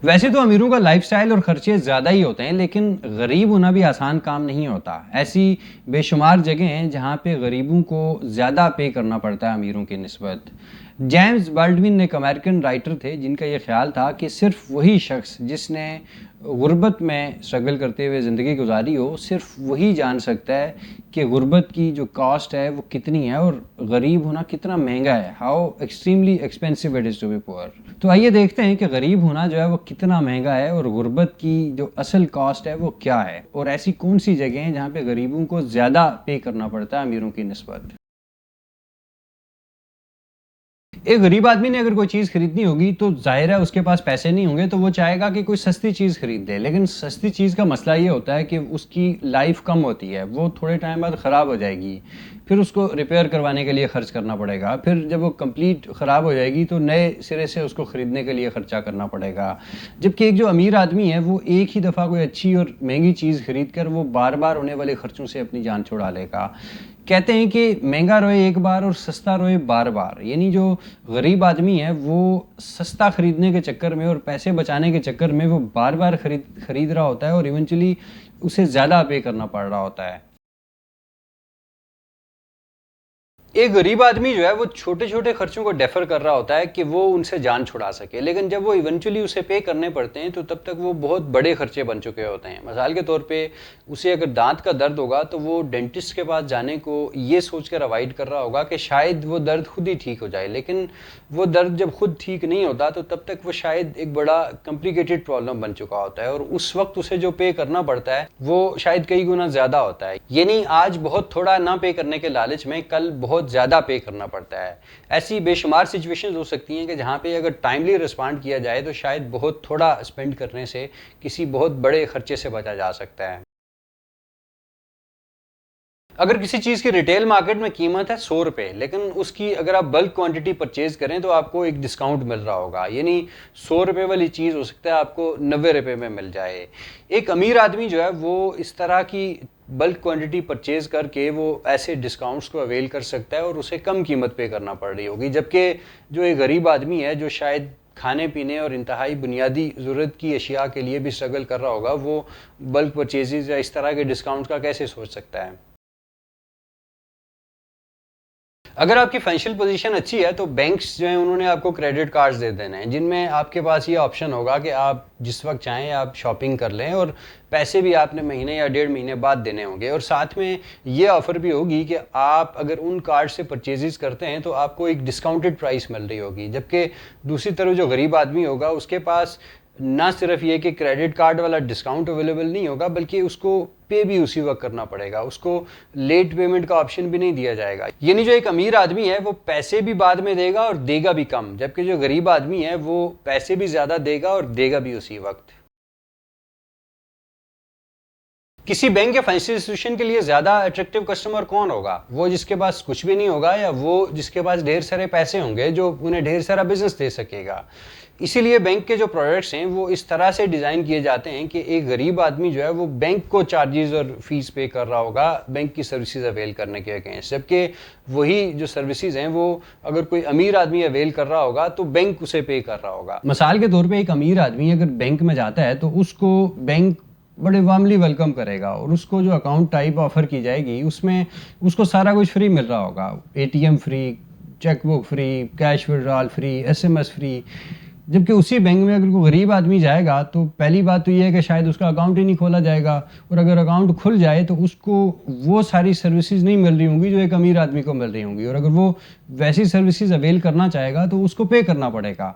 ویسے تو امیروں کا لائف سٹائل اور خرچے زیادہ ہی ہوتے ہیں، لیکن غریب ہونا بھی آسان کام نہیں ہوتا۔ ایسی بے شمار جگہیں ہیں جہاں پہ غریبوں کو زیادہ پے کرنا پڑتا ہے امیروں کی نسبت۔ جیمز بالڈوین ایک امریکن رائٹر تھے جن کا یہ خیال تھا کہ صرف وہی شخص جس نے غربت میں اسٹرگل کرتے ہوئے زندگی گزاری ہو، صرف وہی جان سکتا ہے کہ غربت کی جو کاسٹ ہے وہ کتنی ہے اور غریب ہونا کتنا مہنگا ہے، how extremely expensive it is to be poor. تو آئیے دیکھتے ہیں کہ غریب ہونا جو ہے وہ کتنا مہنگا ہے اور غربت کی جو اصل کاسٹ ہے وہ کیا ہے، اور ایسی کون سی جگہیں ہیں جہاں پہ غریبوں کو زیادہ پے کرنا پڑتا ہے امیروں کی نسبت۔ ایک غریب آدمی نے اگر کوئی چیز خریدنی ہوگی تو ظاہر ہے اس کے پاس پیسے نہیں ہوں گے، تو وہ چاہے گا کہ کوئی سستی چیز خرید دے، لیکن سستی چیز کا مسئلہ یہ ہوتا ہے کہ اس کی لائف کم ہوتی ہے، وہ تھوڑے ٹائم بعد خراب ہو جائے گی، پھر اس کو ریپیئر کروانے کے لیے خرچ کرنا پڑے گا، پھر جب وہ کمپلیٹ خراب ہو جائے گی تو نئے سرے سے اس کو خریدنے کے لیے خرچہ کرنا پڑے گا۔ جبکہ ایک جو امیر آدمی ہے وہ ایک ہی دفعہ کوئی اچھی اور مہنگی چیز خرید کر وہ بار بار ہونے والے خرچوں سے اپنی جان چھڑا لے گا۔ کہتے ہیں کہ مہنگا روئے ایک بار اور سستا روئے بار بار، یعنی جو غریب آدمی ہے وہ سستا خریدنے کے چکر میں اور پیسے بچانے کے چکر میں وہ بار بار خرید رہا ہوتا ہے اور ایونچولی اسے زیادہ پے کرنا پڑ رہا ہوتا ہے۔ ایک غریب آدمی جو ہے وہ چھوٹے چھوٹے خرچوں کو ڈیفر کر رہا ہوتا ہے کہ وہ ان سے جان چھڑا سکے، لیکن جب وہ ایونچولی اسے پے کرنے پڑتے ہیں تو تب تک وہ بہت بڑے خرچے بن چکے ہوتے ہیں۔ مثال کے طور پہ اسے اگر دانت کا درد ہوگا تو وہ ڈینٹسٹ کے پاس جانے کو یہ سوچ کر اوائڈ کر رہا ہوگا کہ شاید وہ درد خود ہی ٹھیک ہو جائے، لیکن وہ درد جب خود ٹھیک نہیں ہوتا تو تب تک وہ شاید ایک بڑا کمپلیکیٹڈ پرابلم بن چکا ہوتا ہے، اور اس وقت اسے جو پے کرنا پڑتا ہے وہ شاید کئی گنا زیادہ ہوتا ہے۔ یعنی آج بہت تھوڑا نہ پے کرنے کے لالچ میں کل بہت زیادہ پے کرنا پڑتا ہے۔ ایسی بے شمار سچویشنز ہو سکتی ہیں کہ جہاں پہ اگر ٹائملی رسپانڈ کیا جائے تو شاید بہت تھوڑا اسپینڈ کرنے سے کسی بہت بڑے خرچے سے بچا جا سکتا ہے۔ اگر کسی چیز کی ریٹیل مارکیٹ میں قیمت ہے 100 روپے، لیکن اس کی اگر آپ بلک کوانٹٹی پرچیز کریں تو آپ کو ایک ڈسکاؤنٹ مل رہا ہوگا، یعنی 100 روپے والی چیز ہو سکتا ہے آپ کو 90 روپے میں مل جائے۔ ایک امیر آدمی جو ہے وہ اس طرح کی بلک کوانٹٹی پرچیز کر کے وہ ایسے ڈسکاؤنٹس کو اویل کر سکتا ہے اور اسے کم قیمت پے کرنا پڑ رہی ہوگی، جبکہ جو ایک غریب آدمی ہے جو شاید کھانے پینے اور انتہائی بنیادی ضرورت کی اشیاء کے لیے بھی اسٹرگل کر رہا ہوگا، وہ بلک پرچیزز یا اس طرح کے ڈسکاؤنٹس کا کیسے سوچ سکتا ہے۔ اگر آپ کی فائنینشیل پوزیشن اچھی ہے تو بینکس جو ہیں انہوں نے آپ کو کریڈٹ کارڈز دے دینے ہیں، جن میں آپ کے پاس یہ آپشن ہوگا کہ آپ جس وقت چاہیں آپ شاپنگ کر لیں، اور پیسے بھی آپ نے مہینے یا 1.5 مہینے بعد دینے ہوں گے، اور ساتھ میں یہ آفر بھی ہوگی کہ آپ اگر ان کارڈ سے پرچیزز کرتے ہیں تو آپ کو ایک ڈسکاؤنٹڈ پرائس مل رہی ہوگی، جبکہ دوسری طرف جو غریب آدمی ہوگا اس کے پاس نہ صرف یہ کہ کریڈٹ کارڈ والا ڈسکاؤنٹ اویلیبل نہیں ہوگا، بلکہ اس کو پے بھی اسی وقت کرنا پڑے گا، اس کو لیٹ پیمنٹ کا آپشن بھی نہیں دیا جائے گا۔ یعنی جو ایک امیر آدمی ہے وہ پیسے بھی بعد میں دے گا اور دے گا بھی کم، جبکہ جو غریب آدمی ہے وہ پیسے بھی زیادہ دے گا اور دے گا بھی اسی وقت۔ کسی بینک یا فائنینشیل انسٹیٹیوشن کے لیے زیادہ اٹریکٹیو کسٹمر کون ہوگا؟ وہ جس کے پاس کچھ بھی نہیں ہوگا یا وہ جس کے پاس ڈھیر سارے پیسے ہوں گے جو انہیں ڈھیر سارا بزنس دے سکے گا؟ اسی لیے بینک کے جو پروڈکٹس ہیں وہ اس طرح سے ڈیزائن کیے جاتے ہیں کہ ایک غریب آدمی جو ہے وہ بینک کو چارجز اور فیس پے کر رہا ہوگا بینک کی سروسز اویل کرنے کے اگینسٹ، جبکہ وہی جو سروسز ہیں وہ اگر کوئی امیر آدمی اویل کر رہا ہوگا تو بینک اسے پے کر رہا ہوگا۔ مثال کے طور پہ ایک امیر آدمی اگر بینک میں جاتا ہے تو اس کو بینک بڑے وارملی ویلکم کرے گا، اور اس کو جو اکاؤنٹ ٹائپ آفر کی جائے گی اس میں اس کو سارا کچھ فری مل رہا ہوگا، A T M free, cheque book free, cash withdrawal free, S M S free. جبکہ اسی بینک میں اگر کوئی غریب آدمی جائے گا تو پہلی بات تو یہ ہے کہ شاید اس کا اکاؤنٹ ہی نہیں کھولا جائے گا، اور اگر اکاؤنٹ کھل جائے تو اس کو وہ ساری سروسز نہیں مل رہی ہوں گی جو ایک امیر آدمی کو مل رہی ہوں گی، اور اگر وہ ویسی سروسز اویل کرنا چاہے گا تو اس کو پے کرنا پڑے گا۔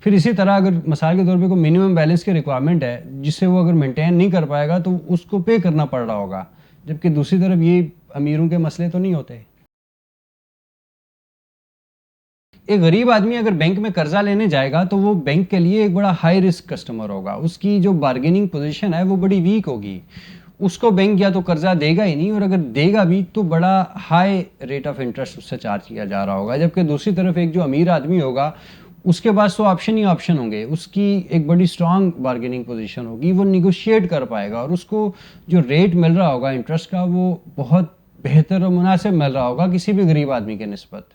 پھر اسی طرح اگر مثال کے طور پہ کوئی منیمم بیلنس کی ریکوائرمنٹ ہے جس سے وہ اگر مینٹین نہیں کر پائے گا تو اس کو پے کرنا پڑ رہا ہوگا، جبکہ دوسری طرف یہ امیروں کے مسئلے تو نہیں ہوتے۔ ایک غریب آدمی اگر بینک میں قرضہ لینے جائے گا تو وہ بینک کے لیے ایک بڑا ہائی رسک کسٹمر ہوگا، اس کی جو بارگیننگ پوزیشن ہے وہ بڑی ویک ہوگی، اس کو بینک یا تو قرضہ دے گا ہی نہیں، اور اگر دے گا بھی تو بڑا ہائی ریٹ آف انٹرسٹ اس سے چارج کیا جا رہا ہوگا، جبکہ دوسری طرف ایک جو امیر آدمی ہوگا اس کے پاس تو آپشن ہی آپشن ہوں گے، اس کی ایک بڑی اسٹرانگ بارگیننگ پوزیشن ہوگی، وہ نیگوشیٹ کر پائے گا، اور اس کو جو ریٹ مل رہا ہوگا انٹرسٹ کا وہ بہت بہتر اور مناسب مل رہا ہوگا کسی بھی غریب آدمی کے نسبت۔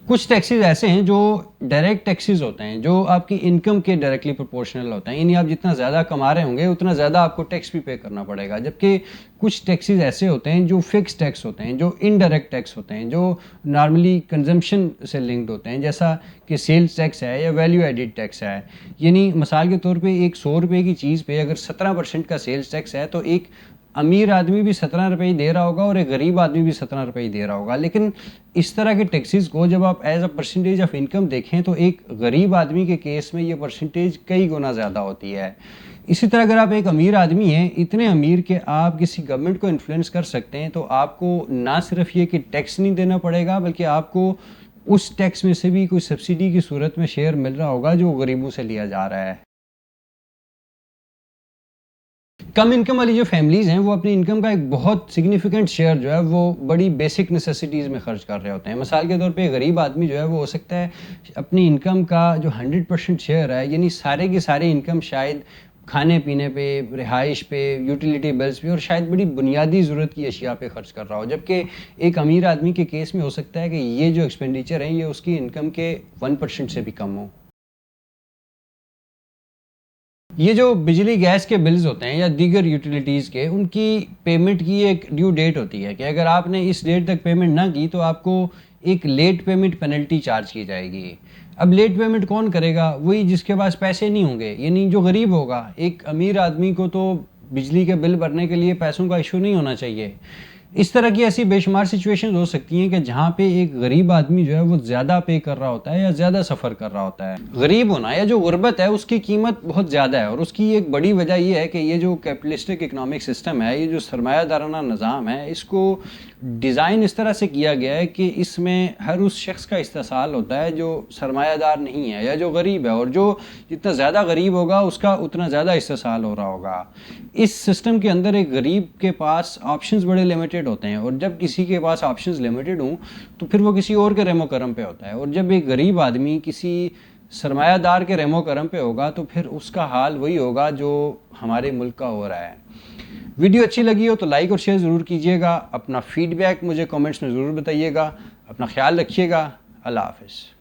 کچھ ٹیکسیز ایسے ہیں جو ڈائریکٹ ٹیکسیز ہوتے ہیں جو آپ کی انکم کے ڈائریکٹلی پروپورشنل ہوتے ہیں، یعنی آپ جتنا زیادہ کما رہے ہوں گے اتنا زیادہ آپ کو ٹیکس بھی پے کرنا پڑے گا. جبکہ کچھ ٹیکسیز ایسے ہوتے ہیں جو فکس ٹیکس ہوتے ہیں، جو انڈائریکٹ ٹیکس ہوتے ہیں، جو نارملی کنزمپشن سے لنکڈ ہوتے ہیں، جیسا کہ سیلز ٹیکس ہے یا ویلیو ایڈڈ ٹیکس ہے. یعنی مثال کے طور پہ ایک 100 روپے کی چیز پہ اگر 17% کا سیلز ٹیکس ہے تو ایک امیر آدمی بھی 17 روپے ہی دے رہا ہوگا اور ایک غریب آدمی بھی 17 روپے ہی دے رہا ہوگا. لیکن اس طرح کے ٹیکسیز کو جب آپ as a percentage of income دیکھیں تو ایک غریب آدمی کے کیس میں یہ پرسنٹیج کئی گنا زیادہ ہوتی ہے. اسی طرح اگر آپ ایک امیر آدمی ہیں، اتنے امیر کہ آپ کسی گورنمنٹ کو انفلوئنس کر سکتے ہیں، تو آپ کو نہ صرف یہ کہ ٹیکس نہیں دینا پڑے گا بلکہ آپ کو اس ٹیکس میں سے بھی کوئی سبسڈی کی صورت میں شیئر مل رہا ہوگا جو غریبوں سے لیا جا رہا ہے. کم انکم والی جو فیملیز ہیں وہ اپنی انکم کا ایک بہت سگنیفیکنٹ شیئر جو ہے وہ بڑی بیسک نیسیسٹیز میں خرچ کر رہے ہوتے ہیں. مثال کے طور پہ غریب آدمی جو ہے وہ ہو سکتا ہے اپنی انکم کا جو 100% شیئر ہے، یعنی سارے کی سارے انکم شاید کھانے پینے پہ، رہائش پہ، یوٹیلیٹی بلز پہ اور شاید بڑی بنیادی ضرورت کی اشیاء پہ خرچ کر رہا ہو. جبکہ ایک امیر آدمی کے کیس میں ہو سکتا ہے کہ یہ جو ایکسپینڈیچر ہیں یہ اس کی انکم کے 1% سے بھی کم ہو. یہ جو بجلی گیس کے بلز ہوتے ہیں یا دیگر یوٹیلیٹیز کے، ان کی پیمنٹ کی ایک ڈیو ڈیٹ ہوتی ہے کہ اگر آپ نے اس ڈیٹ تک پیمنٹ نہ کی تو آپ کو ایک لیٹ پیمنٹ پینلٹی چارج کی جائے گی. اب لیٹ پیمنٹ کون کرے گا؟ وہی جس کے پاس پیسے نہیں ہوں گے، یعنی جو غریب ہوگا. ایک امیر آدمی کو تو بجلی کے بل بھرنے کے لیے پیسوں کا ایشو نہیں ہونا چاہیے. اس طرح کی ایسی بے شمار سچویشنز ہو سکتی ہیں کہ جہاں پہ ایک غریب آدمی جو ہے وہ زیادہ پے کر رہا ہوتا ہے یا زیادہ سفر کر رہا ہوتا ہے. غریب ہونا یا جو غربت ہے اس کی قیمت بہت زیادہ ہے، اور اس کی ایک بڑی وجہ یہ ہے کہ یہ جو کیپٹلسٹک اکنامک سسٹم ہے، یہ جو سرمایہ دارانہ نظام ہے، اس کو ڈیزائن اس طرح سے کیا گیا ہے کہ اس میں ہر اس شخص کا استحصال ہوتا ہے جو سرمایہ دار نہیں ہے یا جو غریب ہے، اور جو جتنا زیادہ غریب ہوگا اس کا اتنا زیادہ استحصال ہو رہا ہوگا. اس سسٹم کے اندر ایک غریب کے پاس آپشنز بڑے لمیٹڈ ہوتے ہیں، اور جب کسی کے پاس آپشنز لمیٹڈ ہوں تو پھر وہ کسی اور کے رحم و کرم پہ ہوتا ہے. اور جب ایک غریب آدمی کسی سرمایہ دار کے رحم و کرم پہ ہوگا تو پھر اس کا حال وہی ہوگا جو ہمارے ملک کا ہو رہا ہے. ویڈیو اچھی لگی ہو تو لائک اور شیئر ضرور کیجیے گا. اپنا فیڈ بیک مجھے کامنٹس میں ضرور بتائیے گا. اپنا خیال رکھیے گا. اللہ حافظ.